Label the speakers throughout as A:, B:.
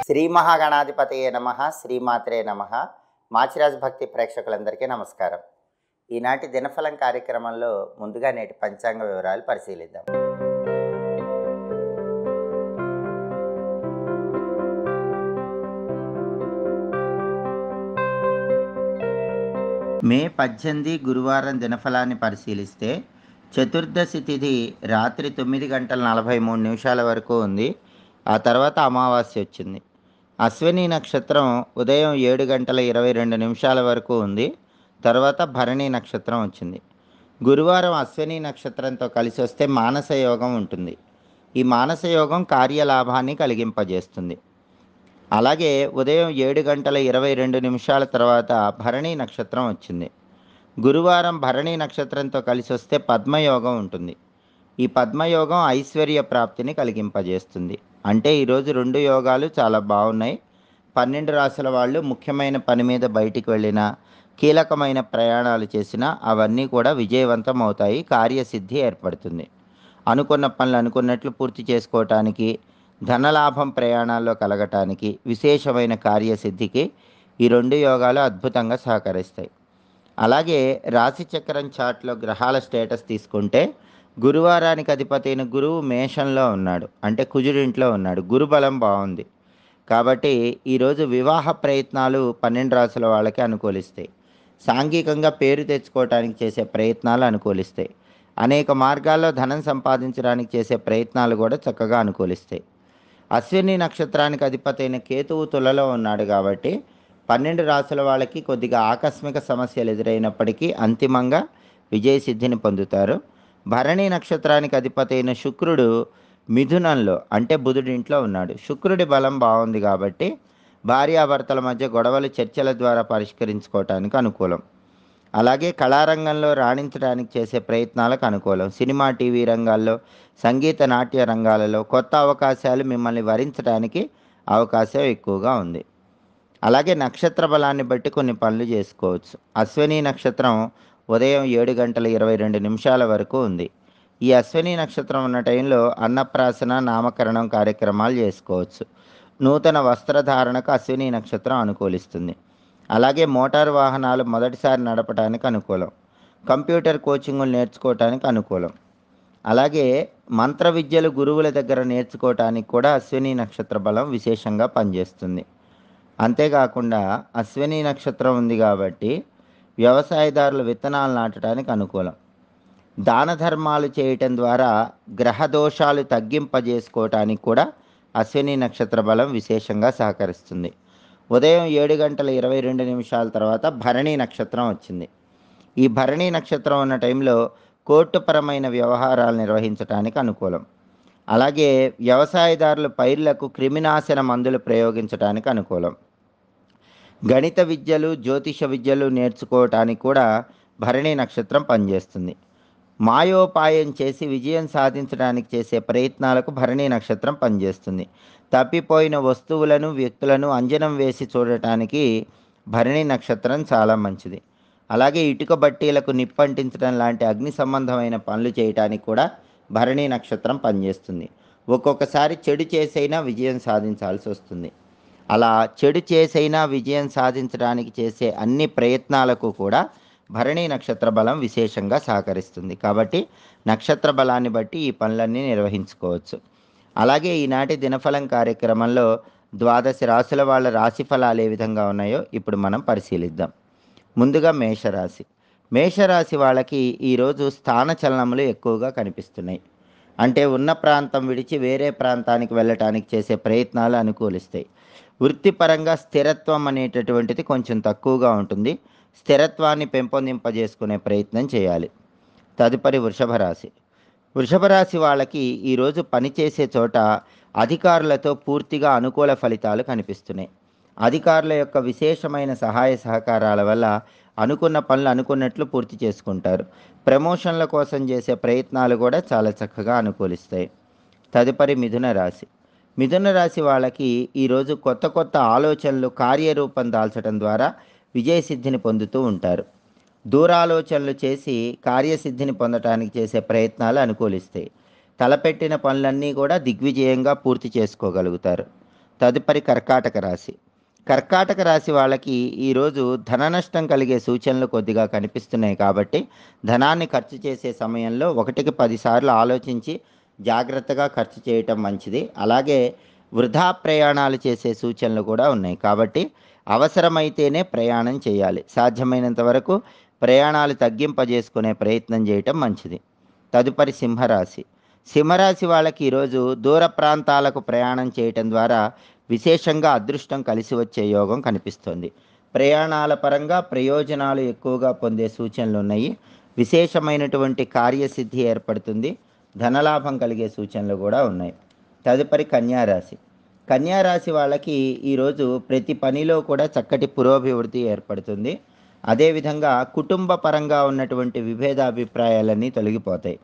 A: శ్రీ మహాగణాధిపతయే నమః, శ్రీమాత్రే నమః. మాచిరాజ్ భక్తి ప్రేక్షకులందరికీ నమస్కారం. ఈనాటి దినఫలం కార్యక్రమంలో ముందుగా నేటి పంచాంగ వివరాలు పరిశీలిద్దాం. మే 18 గురువారం దినఫలాన్ని పరిశీలిస్తే చతుర్దశి తిథి రాత్రి 9 గంటల 43 నిమిషాల వరకు ఉంది. ఆ తర్వాత అమావాస్య వచ్చింది. అశ్విని నక్షత్రం ఉదయం 7 గంటల 22 నిమిషాల వరకు ఉంది. తర్వాత భరణి నక్షత్రం వచ్చింది. గురువారం అశ్విని నక్షత్రంతో కలిసి వస్తే మానస యోగం ఉంటుంది. ఈ మానస యోగం కార్యలాభాన్ని కలిగింపజేస్తుంది. అలాగే ఉదయం 7 గంటల 22 నిమిషాల తర్వాత భరణి నక్షత్రం వచ్చింది. గురువారం భరణి నక్షత్రంతో కలిసి వస్తే పద్మయోగం ఉంటుంది. ఈ పద్మయోగం ఐశ్వర్య ప్రాప్తిని కలిగింపజేస్తుంది. అంటే ఈరోజు 2 యోగాలు చాలా బాగున్నాయి. 12 రాశుల వాళ్ళు ముఖ్యమైన పని మీద బయటికి వెళ్ళినా, కీలకమైన ప్రయాణాలు చేసినా అవన్నీ కూడా విజయవంతం అవుతాయి. కార్యసిద్ధి ఏర్పడుతుంది. అనుకున్న పనులు అనుకున్నట్లు పూర్తి చేసుకోవటానికి, ధనలాభం ప్రయాణాల్లో కలగటానికి, విశేషమైన కార్యసిద్ధికి ఈ 2 యోగాలు అద్భుతంగా సహకరిస్తాయి. అలాగే రాశిచక్రం చార్ట్లో గ్రహాల స్టేటస్ తీసుకుంటే గురువారానికి అధిపతి అయిన గురువు మేషంలో ఉన్నాడు, అంటే కుజుడింట్లో ఉన్నాడు. గురుబలం బాగుంది కాబట్టి ఈరోజు వివాహ ప్రయత్నాలు 12 రాశుల వాళ్ళకి అనుకూలిస్తాయి. సాంఘికంగా పేరు తెచ్చుకోవటానికి చేసే ప్రయత్నాలు అనుకూలిస్తాయి. అనేక మార్గాల్లో ధనం సంపాదించడానికి చేసే ప్రయత్నాలు కూడా చక్కగా అనుకూలిస్తాయి. అశ్విని నక్షత్రానికి అధిపతి అయిన కేతువు తులలో ఉన్నాడు కాబట్టి 12 రాశుల వాళ్ళకి కొద్దిగా ఆకస్మిక సమస్యలు ఎదురైనప్పటికీ అంతిమంగా విజయసిద్ధిని పొందుతారు. భరణి నక్షత్రానికి అధిపతి అయిన శుక్రుడు మిథునంలో, అంటే బుధుడింట్లో ఉన్నాడు. శుక్రుడి బలం బాగుంది కాబట్టి భార్యాభర్తల మధ్య గొడవలు చర్చల ద్వారా పరిష్కరించుకోవటానికి అనుకూలం. అలాగే కళారంగంలో రాణించడానికి చేసే ప్రయత్నాలకు అనుకూలం. సినిమా, టీవీ రంగాల్లో, సంగీత, నాట్య రంగాలలో కొత్త అవకాశాలు మిమ్మల్ని వరించడానికి అవకాశం ఎక్కువగా ఉంది. అలాగే నక్షత్ర బలాన్ని బట్టి కొన్ని పనులు చేసుకోవచ్చు. అశ్విని నక్షత్రం ఉదయం 7 గంటల 22 నిమిషాల వరకు ఉంది. ఈ అశ్విని నక్షత్రం ఉన్న టైంలో అన్నప్రాసన, నామకరణం కార్యక్రమాలు చేసుకోవచ్చు. నూతన వస్త్రధారణకు అశ్విని నక్షత్రం అనుకూలిస్తుంది. అలాగే మోటారు వాహనాలు మొదటిసారి నడపడానికి అనుకూలం. కంప్యూటర్ కోచింగులు నేర్చుకోవటానికి అనుకూలం. అలాగే మంత్ర విద్యలు గురువుల దగ్గర నేర్చుకోవటానికి కూడా అశ్విని నక్షత్ర బలం విశేషంగా పనిచేస్తుంది. అంతేకాకుండా అశ్విని నక్షత్రం ఉంది కాబట్టి వ్యవసాయదారులు విత్తనాలు నాటడానికి అనుకూలం. దాన ధర్మాలు చేయటం ద్వారా గ్రహ దోషాలు తగ్గింపజేసుకోవటానికి కూడా అశ్విని నక్షత్ర బలం విశేషంగా సహకరిస్తుంది. ఉదయం 7 గంటల 22 నిమిషాల తర్వాత భరణి నక్షత్రం వచ్చింది. ఈ భరణి నక్షత్రం ఉన్న టైంలో కోర్టుపరమైన వ్యవహారాలు నిర్వహించడానికి అనుకూలం. అలాగే వ్యవసాయదారులు పైర్లకు క్రిమినాశన మందులు ప్రయోగించడానికి అనుకూలం. గణిత విద్యలు, జ్యోతిష విద్యలు నేర్చుకోవటానికి కూడా భరణి నక్షత్రం పనిచేస్తుంది. మాయోపాయం చేసి విజయం సాధించడానికి చేసే ప్రయత్నాలకు భరణి నక్షత్రం పనిచేస్తుంది. తప్పిపోయిన వస్తువులను, వ్యక్తులను అంజనం వేసి చూడటానికి భరణి నక్షత్రం చాలా మంచిది. అలాగే ఇటుక బట్టీలకు నిప్పంటించడం లాంటి అగ్ని సంబంధమైన పనులు చేయటానికి కూడా భరణి నక్షత్రం పనిచేస్తుంది. ఒక్కొక్కసారి చెడు చేసైనా విజయం సాధించాల్సి వస్తుంది. అలా చెడు చేసైనా విజయం సాధించడానికి చేసే అన్ని ప్రయత్నాలకు కూడా భరణి నక్షత్ర బలం విశేషంగా సహకరిస్తుంది. కాబట్టి నక్షత్ర బలాన్ని బట్టి ఈ పనులన్నీ నిర్వహించుకోవచ్చు. అలాగే ఈనాటి దినఫలం కార్యక్రమంలో 12 రాశుల వాళ్ళ రాశి ఫలాలు ఏ విధంగా ఉన్నాయో ఇప్పుడు మనం పరిశీలిద్దాం. ముందుగా మేషరాశి. మేషరాశి వాళ్ళకి ఈరోజు స్థాన చలనములు ఎక్కువగా కనిపిస్తున్నాయి. అంటే ఉన్న ప్రాంతం విడిచి వేరే ప్రాంతానికి వెళ్ళటానికి చేసే ప్రయత్నాలు అనుకూలిస్తాయి. వృత్తిపరంగా స్థిరత్వం అనేటటువంటిది కొంచెం తక్కువగా ఉంటుంది. స్థిరత్వాన్ని పెంపొందింపజేసుకునే ప్రయత్నం చేయాలి. తదుపరి వృషభ రాశి. వృషభ రాశి వాళ్ళకి ఈరోజు పనిచేసే చోట అధికారులతో పూర్తిగా అనుకూల ఫలితాలు కనిపిస్తున్నాయి. అధికారుల యొక్క విశేషమైన సహాయ సహకారాల వల్ల అనుకున్న పనులు అనుకున్నట్లు పూర్తి చేసుకుంటారు. ప్రమోషన్ల కోసం చేసే ప్రయత్నాలు కూడా చాలా చక్కగా అనుకూలిస్తాయి. తదుపరి మిథున రాశి. మిథున రాశి వాళ్ళకి ఈరోజు కొత్త కొత్త ఆలోచనలు కార్యరూపం దాల్చడం ద్వారా విజయసిద్ధిని పొందుతూ ఉంటారు. దూరాలోచనలు చేసి కార్యసిద్ధిని పొందటానికి చేసే ప్రయత్నాలు అనుకూలిస్తాయి. తలపెట్టిన పనులన్నీ కూడా దిగ్విజయంగా పూర్తి చేసుకోగలుగుతారు. తదుపరి కర్కాటక రాశి. కర్కాటక రాశి వాళ్ళకి ఈరోజు ధన నష్టం కలిగే సూచనలు కొద్దిగా కనిపిస్తున్నాయి కాబట్టి ధనాన్ని ఖర్చు చేసే సమయంలో 1కి 10 సార్లు ఆలోచించి జాగ్రత్తగా ఖర్చు చేయటం మంచిది. అలాగే వృధా ప్రయాణాలు చేసే సూచనలు కూడా ఉన్నాయి కాబట్టి అవసరమైతేనే ప్రయాణం చేయాలి. సాధ్యమైనంత వరకు ప్రయాణాలు తగ్గింపజేసుకునే ప్రయత్నం చేయటం మంచిది. తదుపరి సింహరాశి. సింహరాశి వాళ్ళకి ఈరోజు దూర ప్రాంతాలకు ప్రయాణం చేయటం ద్వారా విశేషంగా అదృష్టం కలిసి వచ్చే యోగం కనిపిస్తుంది. ప్రయాణాల పరంగా ప్రయోజనాలు ఎక్కువగా పొందే సూచనలు ఉన్నాయి. విశేషమైనటువంటి కార్యసిద్ధి ఏర్పడుతుంది. ధనలాభం కలిగే సూచనలు కూడా ఉన్నాయి. తదుపరి కన్యారాశి. కన్యారాశి వాళ్ళకి ఈరోజు ప్రతి పనిలో కూడా చక్కటి పురోభివృద్ధి ఏర్పడుతుంది. అదేవిధంగా కుటుంబ పరంగా ఉన్నటువంటి విభేదాభిప్రాయాలన్నీ తొలగిపోతాయి.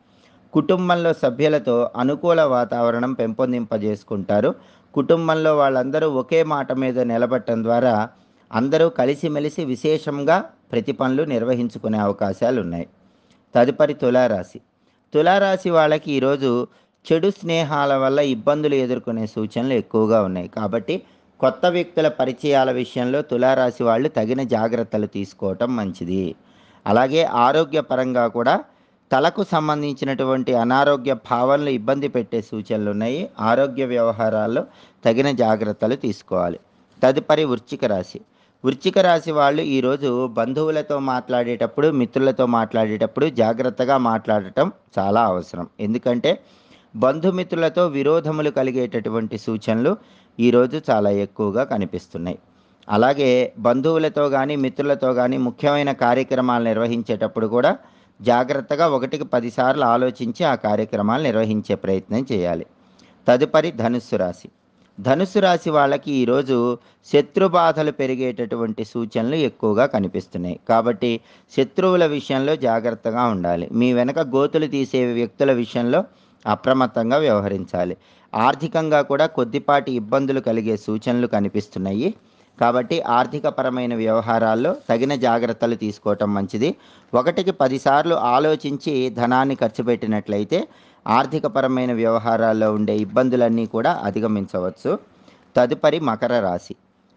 A: కుటుంబంలో సభ్యులతో అనుకూల వాతావరణం పెంపొందింపజేసుకుంటారు. కుటుంబంలో వాళ్ళందరూ ఒకే మాట మీద నిలబడటం ద్వారా అందరూ కలిసిమెలిసి విశేషంగా ప్రతి పనులు నిర్వహించుకునే అవకాశాలు ఉన్నాయి. తదుపరి తులారాశి. తులారాశి వాళ్ళకి ఈరోజు చెడు స్నేహాల వల్ల ఇబ్బందులు ఎదుర్కొనే సూచనలు ఎక్కువగా ఉన్నాయి కాబట్టి కొత్త వ్యక్తుల పరిచయాల విషయంలో తులారాశి వాళ్ళు తగిన జాగ్రత్తలు తీసుకోవటం మంచిది. అలాగే ఆరోగ్యపరంగా కూడా తలకు సంబంధించినటువంటి అనారోగ్య భావనలు ఇబ్బంది పెట్టే సూచనలు ఉన్నాయి. ఆరోగ్య వ్యవహారాల్లో తగిన జాగ్రత్తలు తీసుకోవాలి. తదుపరి వృశ్చిక రాశి. వృశ్చిక రాశి వాళ్ళు ఈరోజు బంధువులతో మాట్లాడేటప్పుడు, మిత్రులతో మాట్లాడేటప్పుడు జాగ్రత్తగా మాట్లాడటం చాలా అవసరం. ఎందుకంటే బంధుమిత్రులతో విరోధములు కలిగేటటువంటి సూచనలు ఈరోజు చాలా ఎక్కువగా కనిపిస్తున్నాయి. అలాగే బంధువులతో కానీ మిత్రులతో కానీ ముఖ్యమైన కార్యక్రమాలు నిర్వహించేటప్పుడు కూడా జాగ్రత్తగా 1కి 10 సార్లు ఆలోచించి ఆ కార్యక్రమాలు నిర్వహించే ప్రయత్నం చేయాలి. తదుపరి ధనుస్సు రాశి. ధనుస్సు రాశి వాళ్ళకి ఈరోజు శత్రుబాధలు పెరిగేటటువంటి సూచనలు ఎక్కువగా కనిపిస్తున్నాయి కాబట్టి శత్రువుల విషయంలో జాగ్రత్తగా ఉండాలి. మీ వెనక గోతులు తీసే వ్యక్తుల విషయంలో అప్రమత్తంగా వ్యవహరించాలి. ఆర్థికంగా కూడా కొద్దిపాటి ఇబ్బందులు కలిగే సూచనలు కనిపిస్తున్నాయి కాబట్టి ఆర్థికపరమైన వ్యవహారాల్లో తగిన జాగ్రత్తలు తీసుకోవటం మంచిది. 1కి 10 సార్లు ఆలోచించి ధనాన్ని ఖర్చు పెట్టినట్లయితే ఆర్థికపరమైన వ్యవహారాల్లో ఉండే ఇబ్బందులన్నీ కూడా అధిగమించవచ్చు. తదుపరి మకర రాశి.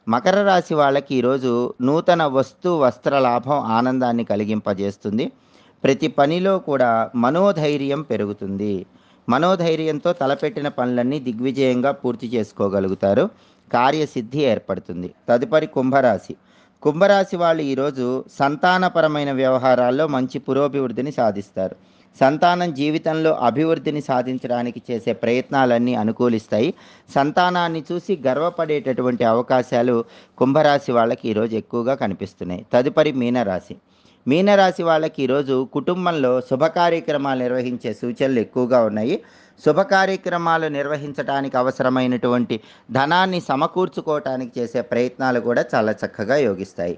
A: మకర రాశి వాళ్ళకి ఈరోజు నూతన వస్త్ర లాభం ఆనందాన్ని కలిగింపజేస్తుంది. ప్రతి పనిలో కూడా మనోధైర్యం పెరుగుతుంది. మనోధైర్యంతో తలపెట్టిన పనులన్నీ దిగ్విజయంగా పూర్తి చేసుకోగలుగుతారు. కార్యసిద్ధి ఏర్పడుతుంది. తదుపరి కుంభరాశి. కుంభరాశి వాళ్ళు ఈరోజు సంతానపరమైన వ్యవహారాల్లో మంచి పురోభివృద్ధిని సాధిస్తారు. సంతానం జీవితంలో అభివృద్ధిని సాధించడానికి చేసే ప్రయత్నాలన్నీ అనుకూలిస్తాయి. సంతానాన్ని చూసి గర్వపడేటటువంటి అవకాశాలు కుంభరాశి వాళ్ళకి ఈరోజు ఎక్కువగా కనిపిస్తున్నాయి. తదుపరి మీనరాశి. మీనరాశి వాళ్ళకి ఈరోజు కుటుంబంలో శుభ కార్యక్రమాలు నిర్వహించే సూచనలు ఎక్కువగా ఉన్నాయి. శుభ కార్యక్రమాలు నిర్వహించడానికి అవసరమైనటువంటి ధనాన్ని సమకూర్చుకోవటానికి చేసే ప్రయత్నాలు కూడా చాలా చక్కగా యోగిస్తాయి.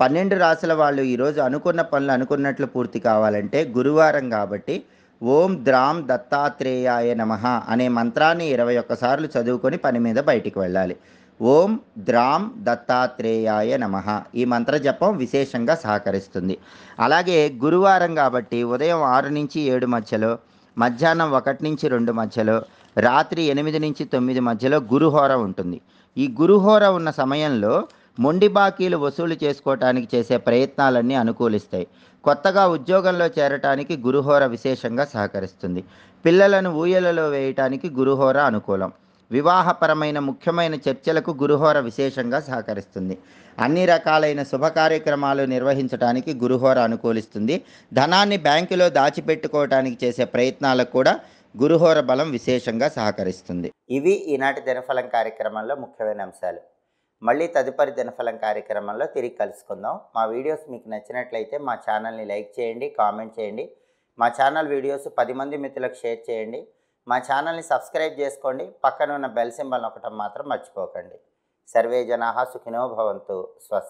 A: 12 రాశుల వాళ్ళు ఈరోజు అనుకున్న పనులు అనుకున్నట్లు పూర్తి కావాలంటే గురువారం కాబట్టి ఓం ద్రాం దత్తాత్రేయాయ నమః అనే మంత్రాన్ని 21 సార్లు చదువుకొని పని మీద బయటికి వెళ్ళాలి. ఓం ద్రాం దత్తాత్రేయాయ నమః ఈ మంత్ర జపం విశేషంగా సహకరిస్తుంది. అలాగే గురువారం కాబట్టి ఉదయం 6 నుంచి 7 మధ్యలో, మధ్యాహ్నం 1 నుంచి 2 మధ్యలో, రాత్రి 8 నుంచి 9 మధ్యలో గురుహోర ఉంటుంది. ఈ గురుహోర ఉన్న సమయంలో మొండి బాకీలు వసూలు చేసుకోవటానికి చేసే ప్రయత్నాలన్నీ అనుకూలిస్తాయి. కొత్తగా ఉద్యోగంలో చేరటానికి గురుహోర విశేషంగా సహకరిస్తుంది. పిల్లలను ఊయలలో వేయటానికి గురుహోర అనుకూలం. వివాహపరమైన ముఖ్యమైన చర్చలకు గురుహోర విశేషంగా సహకరిస్తుంది. అన్ని రకాలైన శుభ కార్యక్రమాలు నిర్వహించడానికి గురుహోర అనుకూలిస్తుంది. ధనాన్ని బ్యాంకులో దాచిపెట్టుకోవటానికి చేసే ప్రయత్నాలకు కూడా గురుహోర బలం విశేషంగా సహకరిస్తుంది. ఇవి ఈనాటి దినఫలం కార్యక్రమంలో ముఖ్యమైన అంశాలు. మళ్ళీ తదుపరి దినఫలం కార్యక్రమంలో తిరిగి కలుసుకుందాం. మా వీడియోస్ మీకు నచ్చినట్లయితే మా ఛానల్ని లైక్ చేయండి, కామెంట్ చేయండి. మా ఛానల్ వీడియోస్ 10 మంది మిత్రులకు షేర్ చేయండి. మా ఛానల్ని సబ్స్క్రైబ్ చేసుకోండి. పక్కన ఉన్న బెల్ సింబల్ నొక్కటం మాత్రం మర్చిపోకండి. సర్వే జనాః సుఖినో భవంతు. స్వస్తి.